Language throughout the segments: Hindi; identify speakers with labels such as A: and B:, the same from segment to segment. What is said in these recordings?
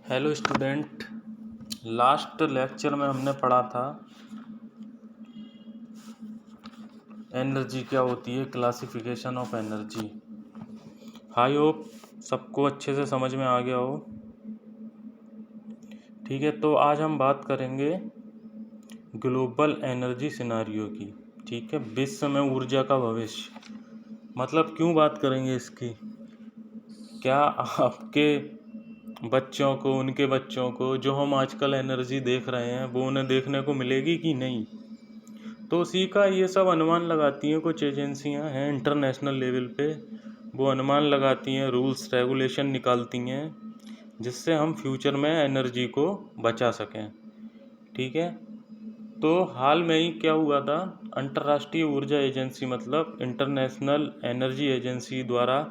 A: Hello student. लास्ट लेक्चर में हमने पढ़ा था एनर्जी क्या होती है, classification of energy. I hope सबको अच्छे से समझ में आ गया हो। ठीक है, तो आज हम बात करेंगे ग्लोबल एनर्जी सिनारियो की। ठीक है, विश्व में ऊर्जा का भविष्य। मतलब क्यों बात करेंगे इसकी? क्या आपके बच्चों को, उनके बच्चों को जो हम आजकल एनर्जी देख रहे हैं वो उन्हें देखने को मिलेगी कि नहीं? तो उसी का ये सब अनुमान लगाती हैं कुछ एजेंसियां हैं इंटरनेशनल लेवल पे। वो अनुमान लगाती हैं, रूल्स रेगुलेशन निकालती हैं जिससे हम फ्यूचर में एनर्जी को बचा सकें। ठीक है, तो हाल में ही क्या हुआ था, अंतर्राष्ट्रीय ऊर्जा एजेंसी मतलब इंटरनेशनल एनर्जी एजेंसी द्वारा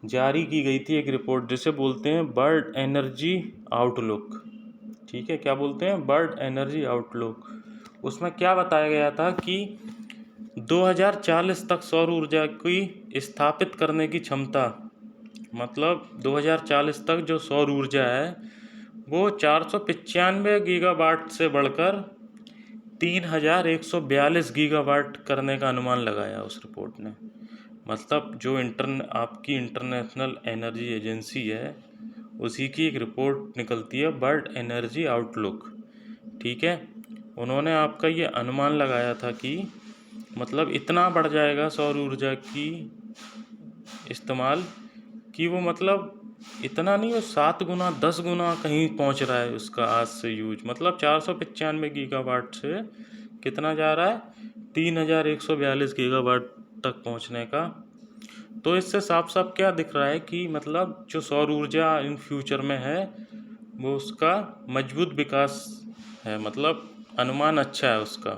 A: जारी की गई थी एक रिपोर्ट जिसे बोलते हैं वर्ल्ड एनर्जी आउटलुक। ठीक है, क्या बोलते हैं? World energy outlook. उसमें क्या बताया गया था कि 2040 तक सौर ऊर्जा की स्थापित करने की क्षमता, मतलब 2040 तक जो सौर ऊर्जा है वो 495 गीगावाट से बढ़कर 3142 गीगावाट करने का अनुमान लगाया उस रिपोर्ट ने। मतलब जो आपकी इंटरनेशनल एनर्जी एजेंसी है उसी की एक रिपोर्ट निकलती है वर्ल्ड एनर्जी आउटलुक। ठीक है, उन्होंने आपका ये अनुमान लगाया था कि मतलब इतना बढ़ जाएगा सौर ऊर्जा की इस्तेमाल कि वो मतलब इतना नहीं, वो 7 गुना 10 गुना कहीं पहुंच रहा है उसका आज से यूज। मतलब 495 गीगावाट से कितना जा रहा है, 3142 गीगावाट तक पहुंचने का। तो इससे साफ साफ क्या दिख रहा है कि मतलब जो सौर ऊर्जा इन फ्यूचर में है वो उसका मजबूत विकास है। मतलब अनुमान अच्छा है उसका,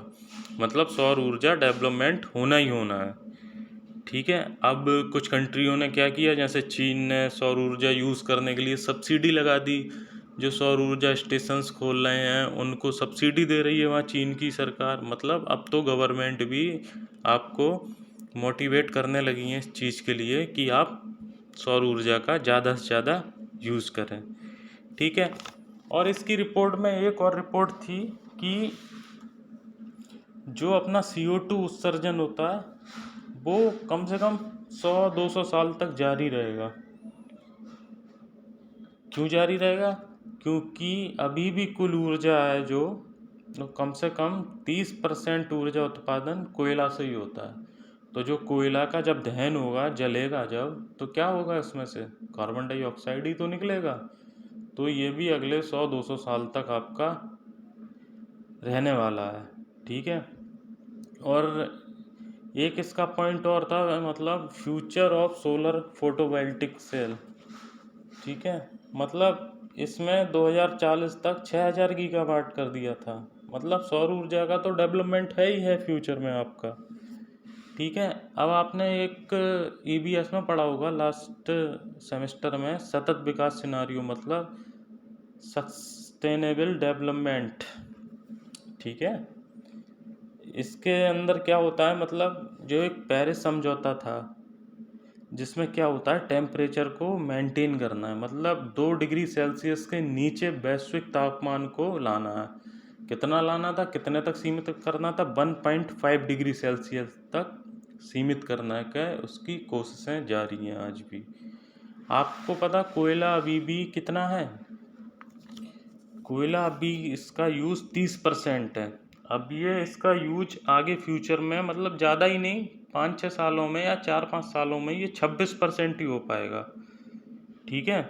A: मतलब सौर ऊर्जा डेवलपमेंट होना ही होना है। ठीक है, अब कुछ कंट्रियों ने क्या किया, जैसे चीन ने सौर ऊर्जा यूज़ करने के लिए सब्सिडी लगा दी। जो सौर ऊर्जा स्टेशंस खोल रहे हैं उनको सब्सिडी दे रही है वहाँ चीन की सरकार। मतलब अब तो गवर्नमेंट भी आपको मोटिवेट करने लगी है इस चीज़ के लिए कि आप सौर ऊर्जा का ज़्यादा से ज़्यादा यूज़ करें। ठीक है, और इसकी रिपोर्ट में एक और रिपोर्ट थी कि जो अपना CO2 उत्सर्जन होता है वो कम से कम 100-200 साल तक जारी रहेगा। क्यों जारी रहेगा? क्योंकि अभी भी कुल ऊर्जा है जो तो कम से कम 30% ऊर्जा उत्पादन कोयला से ही होता है। तो जो कोयला का जब दहन होगा, जलेगा जब, तो क्या होगा, इसमें से कार्बन डाइऑक्साइड ही तो निकलेगा। तो ये भी अगले 100-200 साल तक आपका रहने वाला है। ठीक है, और एक इसका पॉइंट और था, मतलब future of solar photovoltaic cell. ठीक है, मतलब इसमें 2040 तक 6000 गीगावाट कर दिया था। मतलब सौर ऊर्जा का तो डेवलपमेंट है ही है फ्यूचर में आपका। ठीक है, अब आपने एक EBS में पढ़ा होगा लास्ट सेमेस्टर में, सतत विकास सिनारियो मतलब सस्टेनेबल डेवलपमेंट। ठीक है, इसके अंदर क्या होता है, मतलब जो एक पेरिस समझौता था जिसमें क्या होता है, टेम्परेचर को मेंटेन करना है। मतलब 2 डिग्री सेल्सियस के नीचे वैश्विक तापमान को लाना है। कितना लाना था, कितने तक सीमित करना था? 1.5 डिग्री सेल्सियस तक सीमित करना है। क्या उसकी कोशिशें जारी हैं आज भी। आपको पता कोयला अभी भी कितना है? कोयला अभी इसका यूज़ 30% है। अब ये इसका यूज आगे फ्यूचर में, मतलब ज़्यादा ही नहीं, 5-6 सालों में या 4-5 सालों में ये 26% ही हो पाएगा। ठीक है,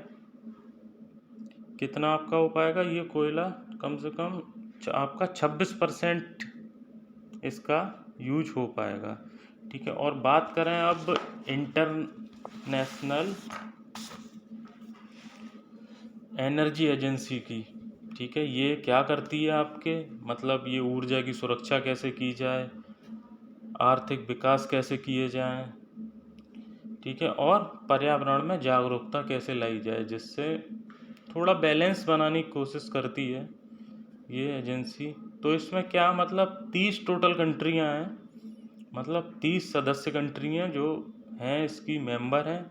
A: कितना आपका हो पाएगा ये कोयला? कम से कम आपका 26% इसका यूज हो पाएगा। ठीक है, और बात करें अब इंटरनेशनल एनर्जी एजेंसी की। ठीक है, ये क्या करती है आपके, मतलब ये ऊर्जा की सुरक्षा कैसे की जाए, आर्थिक विकास कैसे किए जाएं, ठीक है, और पर्यावरण में जागरूकता कैसे लाई जाए, जिससे थोड़ा बैलेंस बनाने की कोशिश करती है ये एजेंसी। तो इसमें क्या, मतलब 30 टोटल कंट्रियां हैं, मतलब 30 सदस्य कंट्रियां जो हैं इसकी मेंबर हैं।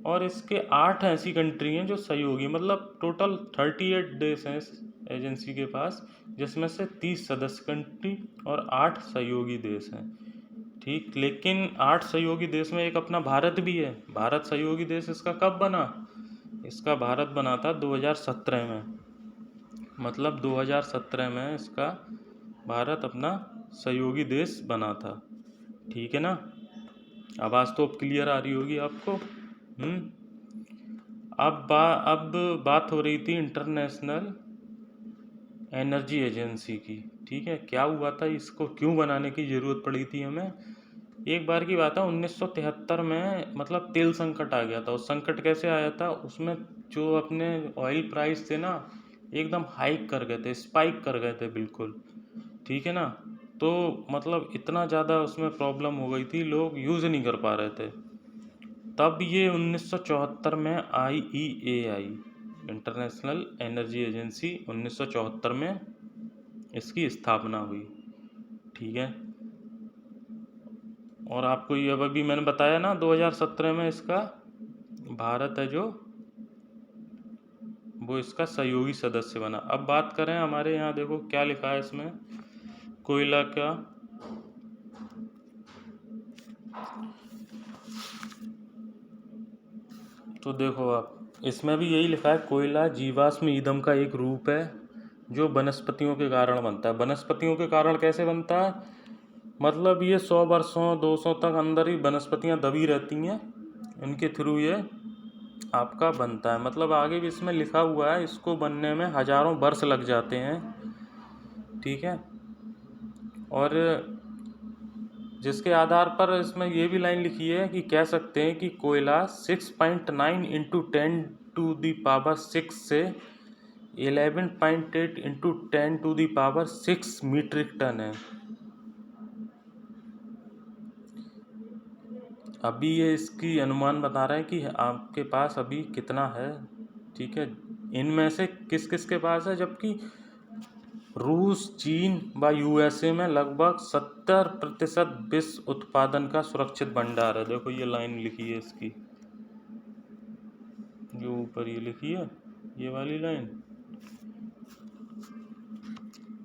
A: और इसके 8 ऐसी कंट्री हैं जो सहयोगी, मतलब टोटल 38 देश हैं इस एजेंसी के पास, जिसमें से 30 सदस्य कंट्री और 8 सहयोगी देश हैं। ठीक, लेकिन 8 सहयोगी देश में एक अपना भारत भी है। भारत सहयोगी देश इसका कब बना? इसका भारत बना था 2017 में, मतलब 2017 में इसका भारत अपना सहयोगी देश बना था। ठीक है ना, आवाज़ तो अब क्लियर आ रही होगी आपको। अब बात हो रही थी इंटरनेशनल एनर्जी एजेंसी की। ठीक है, क्या हुआ था, इसको क्यों बनाने की ज़रूरत पड़ी थी हमें? एक बार की बात है, 1973 में मतलब तेल संकट आ गया था। उस संकट कैसे आया था, उसमें जो अपने ऑयल प्राइस थे ना, एकदम हाइक कर गए थे, स्पाइक कर गए थे बिल्कुल। ठीक है ना, तो मतलब इतना ज़्यादा उसमें प्रॉब्लम हो गई थी, लोग यूज़ नहीं कर पा रहे थे। तब ये 1974 में IEA इंटरनेशनल एनर्जी एजेंसी 1974 में इसकी स्थापना हुई। ठीक है, और आपको ये अब अभी मैंने बताया ना 2017 में इसका भारत है जो वो इसका सहयोगी सदस्य बना। अब बात करें हमारे यहाँ, देखो क्या लिखा है इसमें, कोयला का तो देखो आप, इसमें भी यही लिखा है, कोयला जीवाश्म ईंधन का एक रूप है जो वनस्पतियों के कारण बनता है। वनस्पतियों के कारण कैसे बनता है, मतलब ये 100 वर्षों 200 तक अंदर ही वनस्पतियाँ दबी रहती हैं, इनके थ्रू ये आपका बनता है। मतलब आगे भी इसमें लिखा हुआ है, इसको बनने में हज़ारों वर्ष लग जाते हैं। ठीक है, और जिसके आधार पर इसमें ये भी लाइन लिखी है कि कह सकते हैं कि कोयला 6.9 इंटू 10⁶ से 11.8 इंटू 10⁶ मीट्रिक टन है। अभी ये इसकी अनुमान बता रहे हैं कि आपके पास अभी कितना है। ठीक है, इनमें से किस किस के पास है, जबकि रूस, चीन व USA में लगभग 70% विश्व उत्पादन का सुरक्षित भंडार है। देखो ये लाइन लिखी है इसकी, जो ऊपर ये लिखी है, ये वाली लाइन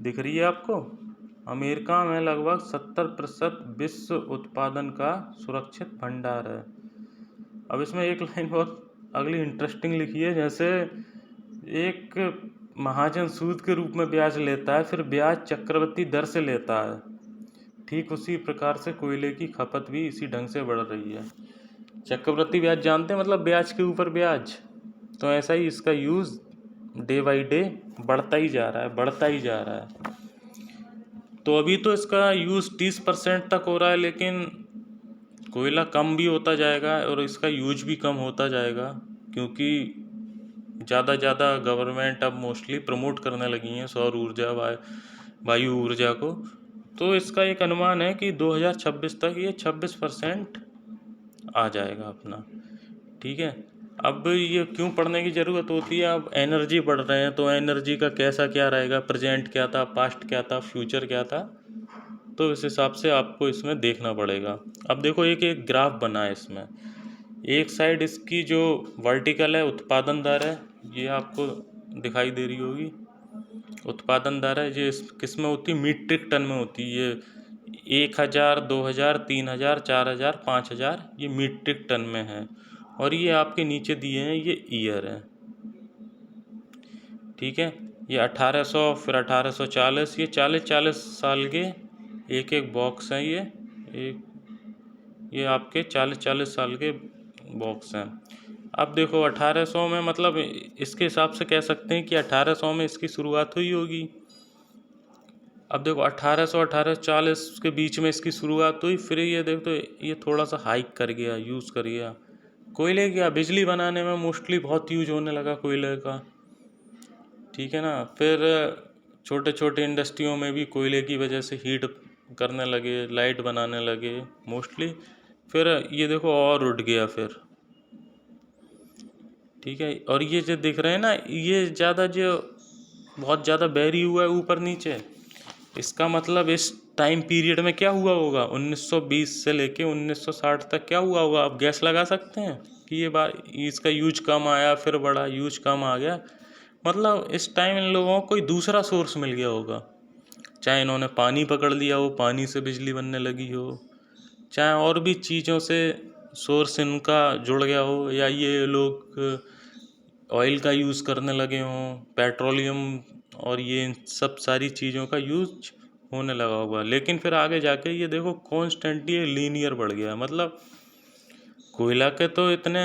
A: दिख रही है आपको। अमेरिका में लगभग 70% विश्व उत्पादन का सुरक्षित भंडार है। अब इसमें एक लाइन बहुत अगली इंटरेस्टिंग लिखी है, जैसे एक महाजन सूद के रूप में ब्याज लेता है, फिर ब्याज चक्रवृद्धि दर से लेता है, ठीक उसी प्रकार से कोयले की खपत भी इसी ढंग से बढ़ रही है। चक्रवृद्धि ब्याज जानते हैं, मतलब ब्याज के ऊपर ब्याज। तो ऐसा ही इसका यूज़ डे बाई डे बढ़ता ही जा रहा है, बढ़ता ही जा रहा है। तो अभी तो इसका यूज़ 30% तक हो रहा है, लेकिन कोयला कम भी होता जाएगा और इसका यूज भी कम होता जाएगा, क्योंकि ज़्यादा गवर्नमेंट अब मोस्टली प्रमोट करने लगी हैं सौर ऊर्जा, वायु ऊर्जा को। तो इसका एक अनुमान है कि 2026 तक ये 26% आ जाएगा अपना। ठीक है, अब ये क्यों पढ़ने की ज़रूरत होती है, अब एनर्जी बढ़ रहे हैं तो एनर्जी का कैसा क्या रहेगा, प्रेजेंट क्या था, पास्ट क्या था, फ्यूचर क्या था, तो इस हिसाब से आपको इसमें देखना पड़ेगा। अब देखो एक एक ग्राफ बना है इसमें, एक साइड इसकी जो वर्टिकल है उत्पादन दर है, ये आपको दिखाई दे रही होगी। उत्पादन दर है ये किस में होती है, मीट्रिक टन में होती है। ये 1000, 2000, 3000, 4000, 5000 ये मीट्रिक टन में है, और ये आपके नीचे दिए हैं ये ईयर है। ठीक है, ये 1800, फिर 1840, ये 40 साल के एक एक बॉक्स हैं, ये आपके 40 साल के बॉक्स हैं। अब देखो 1800 में, मतलब इसके हिसाब से कह सकते हैं कि 1800 में इसकी शुरुआत हुई होगी। अब देखो 1800 1840 के बीच में इसकी शुरुआत हुई, फिर ये देखो तो ये थोड़ा सा हाइक कर गया, यूज़ कर गया। कोयले का बिजली बनाने में मोस्टली बहुत यूज होने लगा कोयले का। ठीक है ना, फिर छोटे छोटे इंडस्ट्रियों में भी कोयले की वजह से हीट करने लगे, लाइट बनाने लगे मोस्टली। फिर ये देखो और उठ गया फिर। ठीक है, और ये जो दिख रहे हैं ना, ये ज़्यादा जो बहुत ज़्यादा बैरी हुआ है ऊपर नीचे, इसका मतलब इस टाइम पीरियड में क्या हुआ होगा, 1920 से लेके 1960 तक क्या हुआ होगा, आप गैस लगा सकते हैं। कि ये बार इसका यूज कम आया, फिर बढ़ा, यूज कम आ गया। मतलब इस टाइम इन लोगों को कोई दूसरा सोर्स मिल गया होगा, चाहे इन्होंने पानी पकड़ लिया हो, पानी से बिजली बनने लगी हो, चाहे और भी चीज़ों से सोर्स इनका जुड़ गया हो, या ये लोग ऑयल का यूज़ करने लगे हों, पेट्रोलियम और ये इन सब सारी चीज़ों का यूज होने लगा होगा। लेकिन फिर आगे जाके ये देखो कॉन्स्टेंटली ये लीनियर बढ़ गया है। मतलब कोयला के तो इतने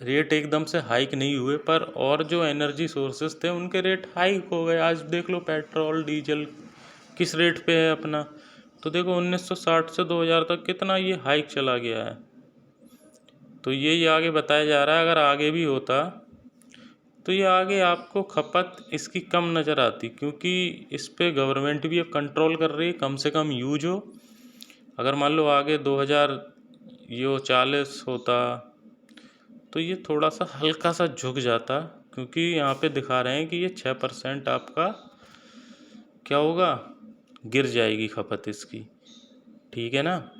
A: रेट एकदम से हाइक नहीं हुए, पर और जो एनर्जी सोर्सेस थे उनके रेट हाइक हो गए। आज देख लो पेट्रोल डीजल किस रेट पे है अपना, तो देखो 1960 से 2000 तक कितना ये हाइक चला गया है। तो ये आगे बताया जा रहा है अगर आगे भी होता तो ये आगे आपको खपत इसकी कम नज़र आती, क्योंकि इस पे गवर्नमेंट भी अब कंट्रोल कर रही है, कम से कम यूज हो। अगर मान लो आगे 2040 होता तो ये थोड़ा सा हल्का सा झुक जाता, क्योंकि यहाँ पे दिखा रहे हैं कि ये 6% आपका क्या होगा, गिर जाएगी खपत इसकी। ठीक है ना।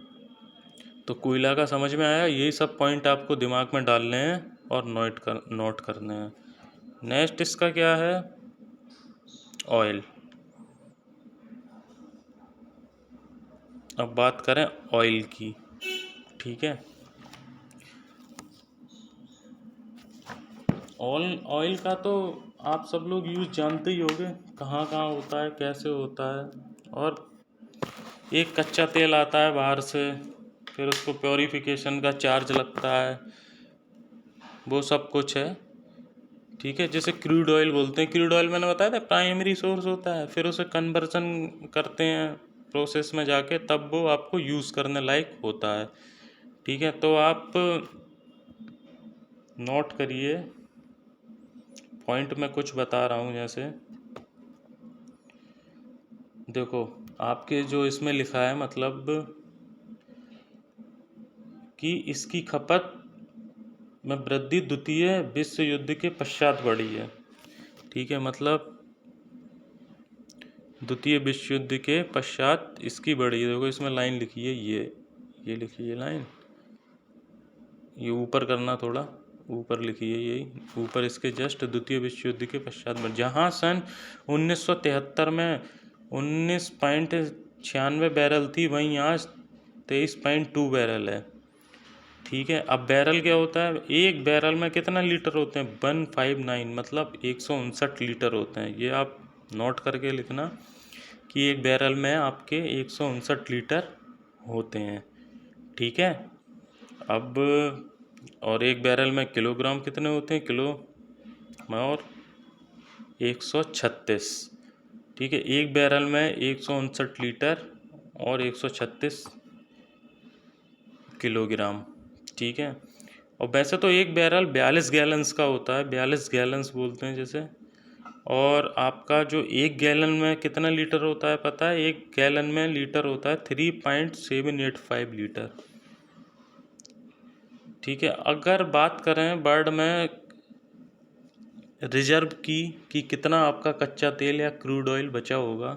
A: तो कोयला का समझ में आया, यही सब पॉइंट आपको दिमाग में डालने हैं और नोट करने हैं। नेक्स्ट इसका क्या है, ऑयल। अब बात करें ऑयल की। ठीक है, ऑयल का तो आप सब लोग यूज़ जानते ही होंगे, कहाँ कहाँ होता है, कैसे होता है। और एक कच्चा तेल आता है बाहर से, फिर उसको प्योरीफिकेशन का चार्ज लगता है, वो सब कुछ है। ठीक है, जैसे क्रूड ऑयल बोलते हैं, क्रूड ऑयल मैंने बताया था प्राइमरी सोर्स होता है, फिर उसे कन्वर्जन करते हैं प्रोसेस में जाके, तब वो आपको यूज़ करने लायक होता है। ठीक है, तो आप नोट करिए पॉइंट में कुछ बता रहा हूँ। जैसे देखो आपके जो इसमें लिखा है, मतलब कि इसकी खपत में वृद्धि द्वितीय विश्व युद्ध के पश्चात बढ़ी है। ठीक है, मतलब द्वितीय विश्व युद्ध के पश्चात इसकी बढ़ी है। देखो इसमें लाइन लिखी है, ये लिखी है लाइन, ये ऊपर करना, थोड़ा ऊपर लिखी है, यही ऊपर इसके जस्ट द्वितीय विश्व युद्ध के पश्चात में, जहाँ सन 1973 में 19.96 बैरल थी, वहीं आज 23.2 बैरल है। ठीक है, अब बैरल क्या होता है, एक बैरल में कितना लीटर होते हैं, 159, मतलब 159 लीटर होते हैं। ये आप नोट करके लिखना कि एक बैरल में आपके 159 लीटर होते हैं। ठीक है, अब और एक बैरल में किलोग्राम कितने होते हैं, किलो में और 136। ठीक है, एक बैरल में 159 लीटर और 136 किलोग्राम। ठीक है, और वैसे तो एक बैरल 42 गैलन्स का होता है, 42 गैलन्स बोलते हैं जैसे। और आपका जो एक गैलन में कितना लीटर होता है पता है, एक गैलन में लीटर होता है 3.785 लीटर। ठीक है, अगर बात करें वर्ल्ड में रिजर्व की कि कितना आपका कच्चा तेल या क्रूड ऑयल बचा होगा,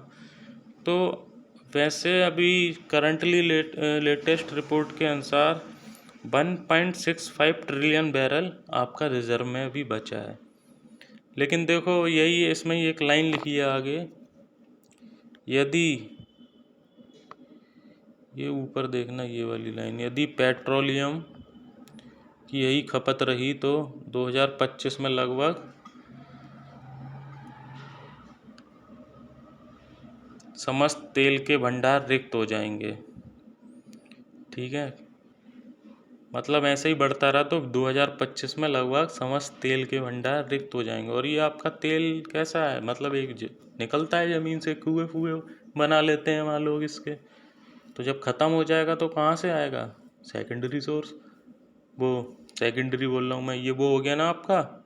A: तो वैसे अभी करंटली लेटेस्ट रिपोर्ट के अनुसार 1.65 ट्रिलियन बैरल आपका रिजर्व में अभी बचा है। लेकिन देखो यही इसमें एक लाइन लिखी है आगे, यदि ये ऊपर देखना, ये वाली लाइन, यदि पेट्रोलियम की यही खपत रही तो 2025 में लगभग समस्त तेल के भंडार रिक्त हो जाएंगे। ठीक है, मतलब ऐसे ही बढ़ता रहा तो 2025 में लगभग समस्त तेल के भंडार रिक्त हो जाएंगे। और ये आपका तेल कैसा है, मतलब निकलता है ज़मीन से, कुएं फुए बना लेते हैं वहाँ लोग इसके, तो जब ख़त्म हो जाएगा तो कहाँ से आएगा, सेकेंडरी सोर्स, वो सेकेंडरी बोल रहा हूँ मैं, ये वो हो गया ना आपका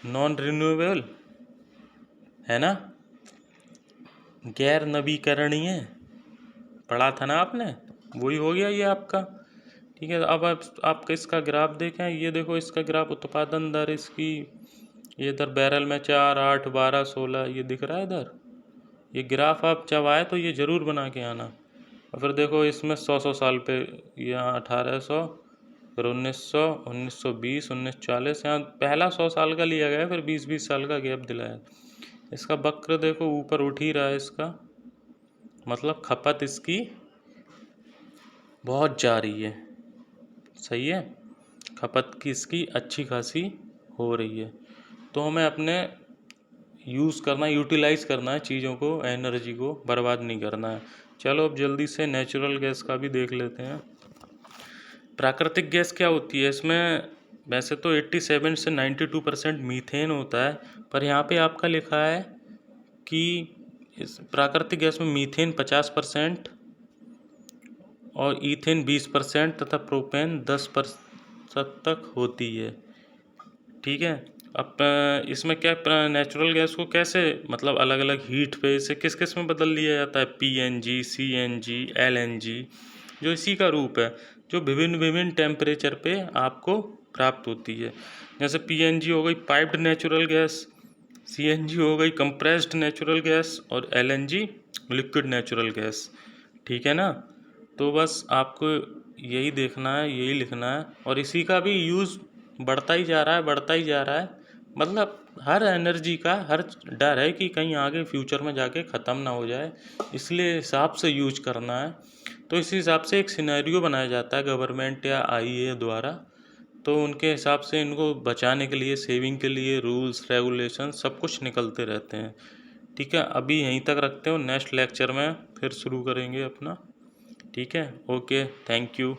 A: नॉन रिन्यूएबल, है ना, गैर नवीकरणीय, पढ़ा था ना आपने, वही हो गया ये आपका। ठीक है, अब आप इसका ग्राफ देखें, ये देखो इसका ग्राफ, उत्पादन दर इसकी, ये इधर बैरल में 4, 8, 12, 16 ये दिख रहा है इधर। ये ग्राफ आप जब आए तो ये ज़रूर बना के आना। और फिर देखो इसमें 100 साल पे, यहाँ 1800 फिर 1900, 1920, 1940, यहाँ पहला 100 साल का लिया गया, फिर 20-20 साल का गैप दिलाया। इसका वक्र देखो ऊपर उठ ही रहा है इसका, मतलब खपत इसकी बहुत जा रही है। सही है, खपत की इसकी अच्छी खासी हो रही है। तो हमें अपने यूज़ करना, यूटिलाइज़ करना है चीज़ों को, एनर्जी को बर्बाद नहीं करना है। चलो अब जल्दी से नेचुरल गैस का भी देख लेते हैं। प्राकृतिक गैस क्या होती है? इसमें वैसे तो 87 से 92% मीथेन होता है, पर यहाँ पे आपका लिखा है कि इस प्राकृतिक गैस में मीथेन 50% और ईथेन 20% तथा प्रोपेन 10% तक होती है। ठीक है। अब इसमें क्या नेचुरल गैस को कैसे मतलब अलग अलग हीट पे इसे किस किस में बदल दिया जाता है? PNG, CNG, LNG, जो इसी का रूप है, जो विभिन्न विभिन्न टेम्परेचर पे आपको प्राप्त होती है। जैसे PNG हो गई पाइप्ड नेचुरल गैस, CNG हो गई कंप्रेस्ड नेचुरल गैस, और LNG लिक्विड नेचुरल गैस। ठीक है ना? तो बस आपको यही देखना है, यही लिखना है, और इसी का भी यूज़ बढ़ता ही जा रहा है, बढ़ता ही जा रहा है। मतलब हर एनर्जी का हर डर है कि कहीं आगे फ्यूचर में जाके ख़त्म ना हो जाए, इसलिए हिसाब से यूज करना है। तो इस हिसाब से एक सिनेरियो बनाया जाता है गवर्नमेंट या IEA द्वारा, तो उनके हिसाब से इनको बचाने के लिए, सेविंग के लिए रूल्स रेगुलेशन सब कुछ निकलते रहते हैं। ठीक है, अभी यहीं तक रखते हो, नेक्स्ट लेक्चर में फिर शुरू करेंगे अपना। ठीक है, ओके, थैंक यू।